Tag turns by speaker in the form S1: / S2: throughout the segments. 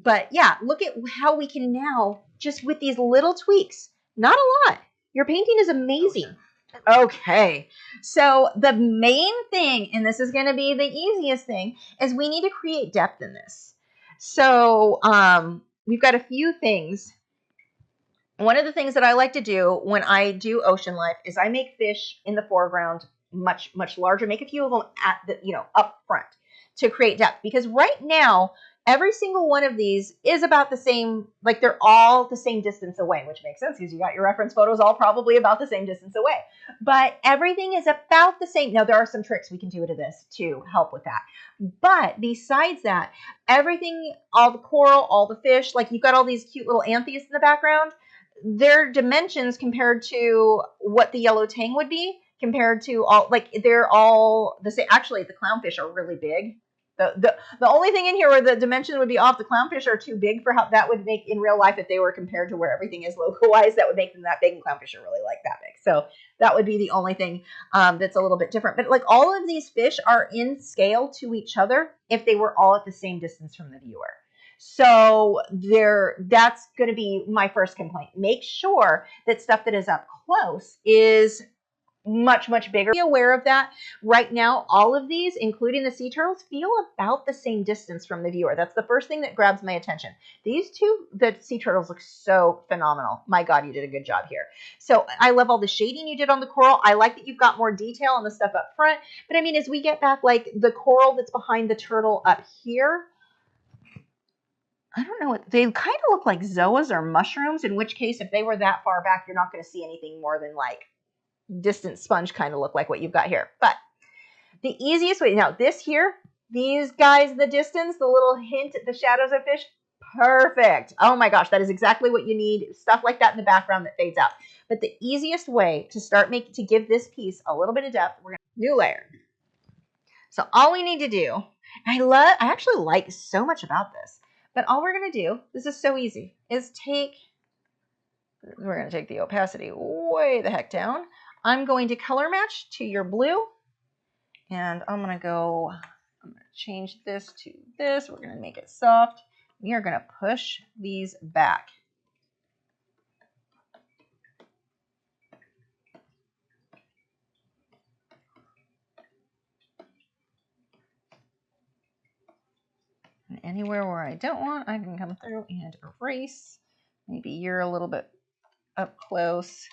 S1: But yeah, look at how we can now, just with these little tweaks, not a lot. Your painting is amazing. Okay, so the main thing, and this is going to be the easiest thing, is we need to create depth in this. So we've got a few things. One of the things that I like to do when I do ocean life is I make fish in the foreground much larger, make a few of them at the, up front to create depth, because right now every single one of these is about the same, like they're all the same distance away, which makes sense because you got your reference photos all probably about the same distance away, but everything is about the same. Now there are some tricks we can do to this to help with that, but besides that, everything, all the coral, all the fish, like you've got all these cute little anthias in the background, their dimensions compared to what the yellow tang would be, compared to all, like they're all the same. Actually, the clownfish are really big. The only thing in here where the dimension would be off, the clownfish are too big for how that would make in real life if they were compared to where everything is localized. That would make them that big, and clownfish are really like that big. So that would be the only thing that's a little bit different. But like all of these fish are in scale to each other if they were all at the same distance from the viewer. So that's going to be my first complaint. Make sure that stuff that is up close is much bigger. Be aware of that. Right now, all of these, including the sea turtles, feel about the same distance from the viewer. That's the first thing that grabs my attention. These two, the sea turtles, look so phenomenal. My God, you did a good job here. So I love all the shading you did on the coral. I like that you've got more detail on the stuff up front. But I mean, as we get back, like the coral that's behind the turtle up here, I don't know what they kind of look like, zoas or mushrooms, in which case if they were that far back, you're not going to see anything more than like distant sponge kind of look like what you've got here. But the easiest way, now this here, these guys in the distance, the little hint at the shadows of fish, perfect. Oh my gosh, that is exactly what you need. Stuff like that in the background that fades out. But the easiest way to start making, to give this piece a little bit of depth, we're going to new layer. So all we need to do, I actually like so much about this. But all we're going to do, this is so easy, is we're going to take the opacity way the heck down. I'm going to color match to your blue. And I'm going to change this to this. We're going to make it soft. We are going to push these back. And anywhere where I don't want, I can come through and erase. Maybe you're a little bit up close.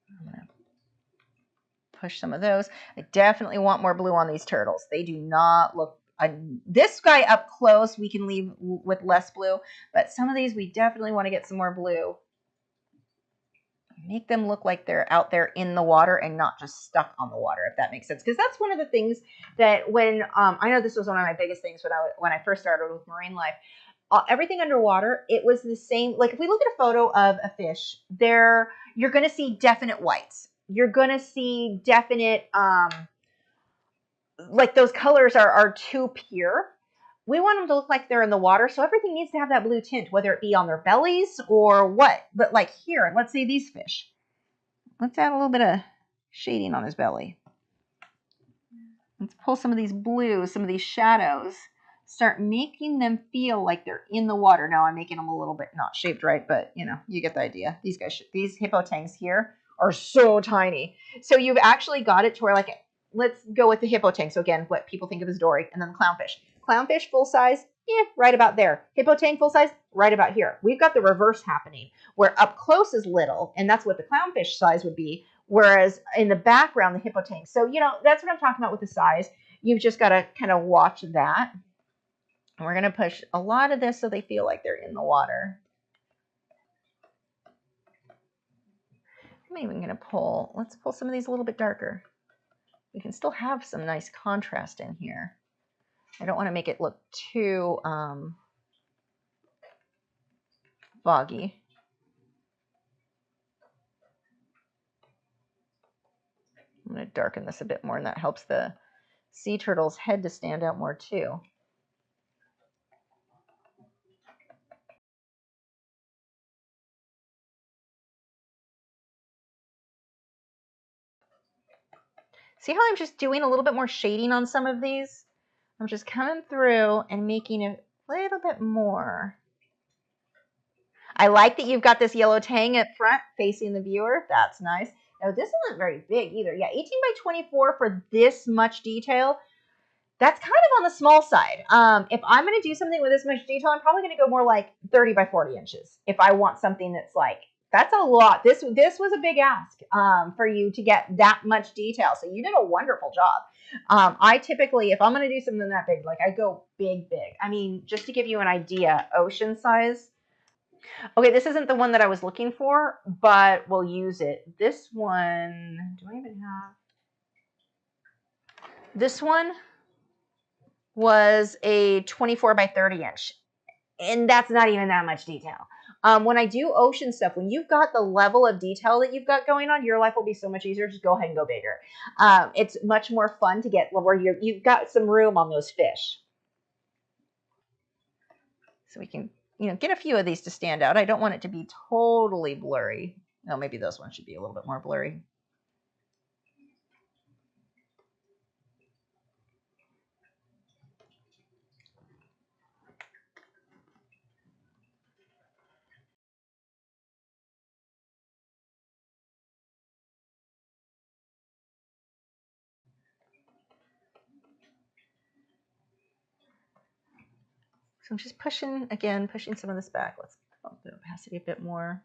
S1: I'm going to push some of those. I definitely want more blue on these turtles. They do not look, this guy up close we can leave with less blue, but some of these we definitely want to get some more blue. Make them look like they're out there in the water and not just stuck on the water, if that makes sense. Because that's one of the things that when, I know this was one of my biggest things when I first started with marine life, everything underwater, it was the same. Like if we look at a photo of a fish, you're going to see definite whites. You're going to see definite, like those colors are too pure. We want them to look like they're in the water, so everything needs to have that blue tint, whether it be on their bellies or what. But like here, let's say these fish. Let's add a little bit of shading on his belly. Let's pull some of these blues, some of these shadows, start making them feel like they're in the water. Now I'm making them a little bit not shaped right, but you know, you get the idea. These guys, these hippo tangs here are so tiny. So you've actually got it to where, like, let's go with the hippo tang. So again, what people think of as dory, and then the clownfish. Clownfish full size, right about there. Hippo tang full size, right about here. We've got the reverse happening, where up close is little, and that's what the clownfish size would be, whereas in the background, the hippo tang. So, you know, that's what I'm talking about with the size. You've just got to kind of watch that. And we're going to push a lot of this so they feel like they're in the water. I'm even going to let's pull some of these a little bit darker. We can still have some nice contrast in here. I don't want to make it look too foggy. I'm going to darken this a bit more, and that helps the sea turtle's head to stand out more too. See how I'm just doing a little bit more shading on some of these? I'm just coming through and making a little bit more. I like that you've got this yellow tang up front facing the viewer. That's nice. Now, this isn't very big either. Yeah, 18 by 24 for this much detail. That's kind of on the small side. If I'm going to do something with this much detail, I'm probably going to go more like 30 by 40 inches. If I want something that's like, that's a lot. This was a big ask for you to get that much detail. So you did a wonderful job. I typically, if I'm going to do something that big, like I go big. I mean, just to give you an idea, ocean size. Okay, this isn't the one that I was looking for, but we'll use it. This one, do I even have? This one was a 24 by 30 inch. And that's not even that much detail. When I do ocean stuff, when you've got the level of detail that you've got going on, your life will be so much easier. Just go ahead and go bigger. It's much more fun to get where you've got some room on those fish. So we can, get a few of these to stand out. I don't want it to be totally blurry. No, maybe those ones should be a little bit more blurry. So I'm just pushing some of this back. Let's bump the opacity a bit more.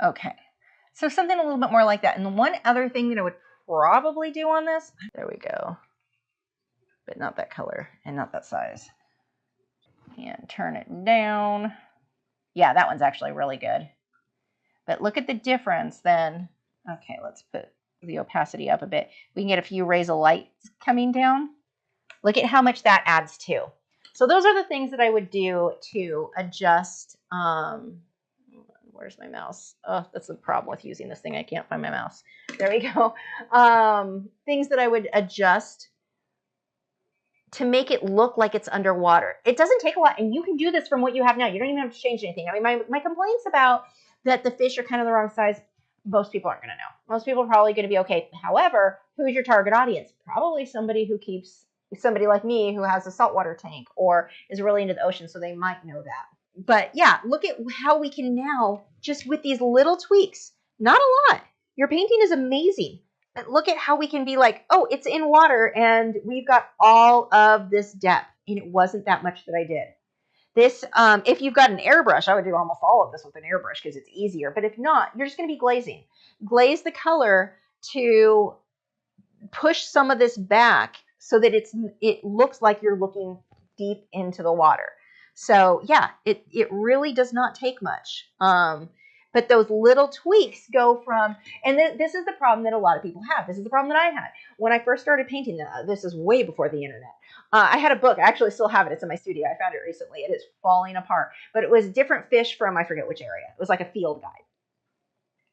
S1: Okay, so something a little bit more like that. And the one other thing that I would probably do on this, there we go, but not that color and not that size. And turn it down. Yeah, that one's actually really good. But look at the difference then. Okay, let's put the opacity up a bit. We can get a few rays of light coming down. Look at how much that adds too. So those are the things that I would do to adjust. Where's my mouse? Oh, that's the problem with using this thing. I can't find my mouse. There we go. Things that I would adjust to make it look like it's underwater. It doesn't take a lot, and you can do this from what you have now. You don't even have to change anything. I mean, my complaints about that the fish are kind of the wrong size, most people aren't going to know. Most people are probably going to be okay. However, who's your target audience? Probably somebody like me who has a saltwater tank or is really into the ocean, so they might know that. But yeah, look at how we can now, just with these little tweaks, not a lot. Your painting is amazing. But look at how we can be like, oh, it's in water and we've got all of this depth. And it wasn't that much that I did. This, if you've got an airbrush, I would do almost all of this with an airbrush because it's easier. But if not, you're just going to be glazing. Glaze the color to push some of this back so that it looks like you're looking deep into the water. So yeah, it really does not take much. But those little tweaks go from, and this is the problem that a lot of people have. This is the problem that I had when I first started painting. This is way before the internet. I had a book. I actually still have it. It's in my studio. I found it recently. It is falling apart. But it was different fish from, I forget which area. It was like a field guide.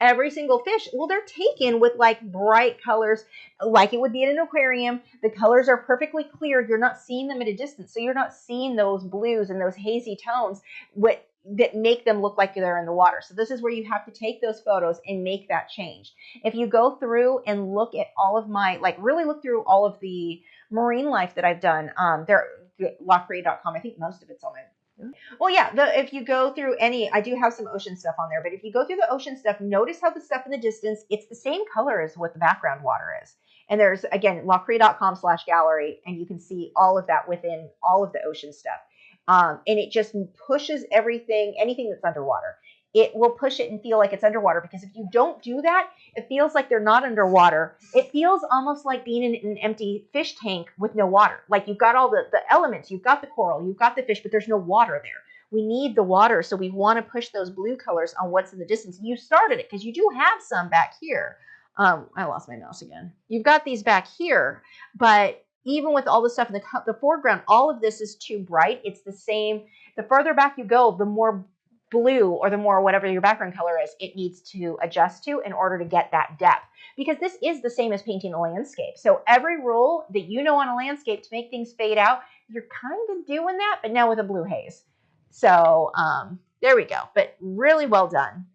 S1: Every single fish, well, they're taken with like bright colors, like it would be in an aquarium. The colors are perfectly clear. You're not seeing them at a distance. So you're not seeing those blues and those hazy tones that make them look like they're in the water. So this is where you have to take those photos and make that change. If you go through and look at all of my, like really look through all of the marine life that I've done, Lachri.com, I think most of it's on it. Well, yeah, if you go through I do have some ocean stuff on there, but if you go through the ocean stuff, notice how the stuff in the distance, it's the same color as what the background water is. And there's, again, lachri.com/gallery, and you can see all of that within all of the ocean stuff. And it just pushes anything that's underwater. It will push it and feel like it's underwater, because if you don't do that, it feels like they're not underwater. It feels almost like being in an empty fish tank with no water. Like you've got all the elements, you've got the coral, you've got the fish, but there's no water there. We need the water, so we want to push those blue colors on what's in the distance. You started it because you do have some back here. I lost my mouse again. You've got these back here, but even with all the stuff in the foreground, all of this is too bright. It's the same. The further back you go, the more blue or the more whatever your background color is, it needs to adjust to in order to get that depth. Because this is the same as painting a landscape. So every rule that you know on a landscape to make things fade out, you're kind of doing that, but now with a blue haze. So there we go. But really well done.